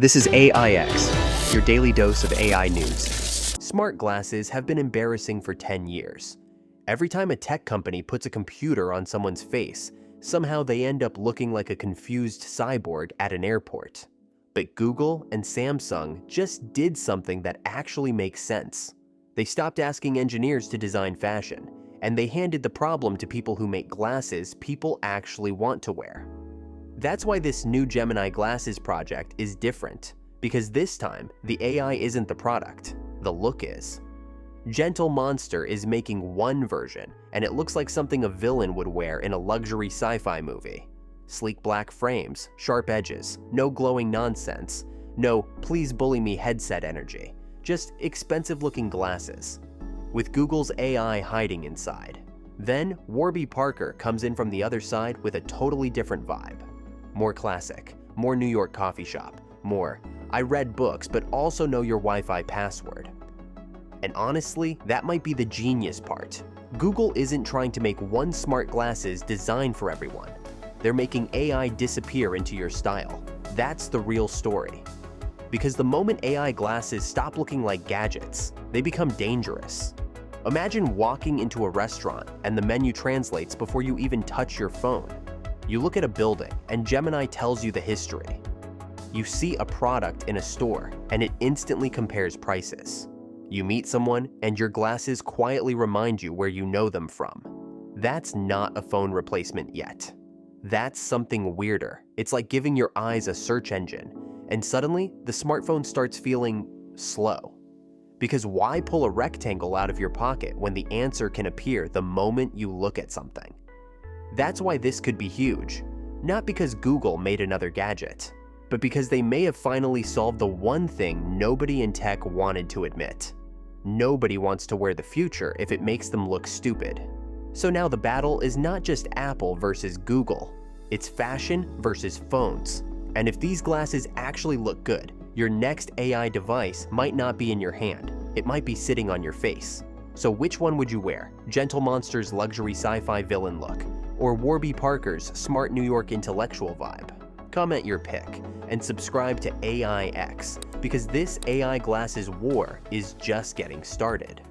This is AIX, your daily dose of AI news. Smart glasses have been embarrassing for 10 years. Every time a tech company puts a computer on someone's face, somehow they end up looking like a confused cyborg at an airport. But Google and Samsung just did something that actually makes sense. They stopped asking engineers to design fashion, and they handed the problem to people who make glasses people actually want to wear. That's why this new Gemini glasses project is different, because this time, the AI isn't the product, the look is. Gentle Monster is making one version, and it looks like something a villain would wear in a luxury sci-fi movie. Sleek black frames, sharp edges, no glowing nonsense, no please bully me headset energy, just expensive-looking glasses, with Google's AI hiding inside. Then, Warby Parker comes in from the other side with a totally different vibe. More classic, more New York coffee shop, more I read books but also know your Wi-Fi password. And honestly, that might be the genius part. Google isn't trying to make one smart glasses designed for everyone. They're making AI disappear into your style. That's the real story. Because the moment AI glasses stop looking like gadgets, they become dangerous. Imagine walking into a restaurant and the menu translates before you even touch your phone. You look at a building and Gemini tells you the history. You see a product in a store and it instantly compares prices. You meet someone and your glasses quietly remind you where you know them from. That's not a phone replacement yet. That's something weirder. It's like giving your eyes a search engine, and suddenly the smartphone starts feeling slow. Because why pull a rectangle out of your pocket when the answer can appear the moment you look at something? That's why this could be huge, not because Google made another gadget, but because they may have finally solved the one thing nobody in tech wanted to admit. Nobody wants to wear the future if it makes them look stupid. So now the battle is not just Apple versus Google, it's fashion versus phones. And if these glasses actually look good, your next AI device might not be in your hand, it might be sitting on your face. So which one would you wear? Gentle Monster's luxury sci-fi villain look, or Warby Parker's smart New York intellectual vibe? Comment your pick and subscribe to AIX, because this AI glasses war is just getting started.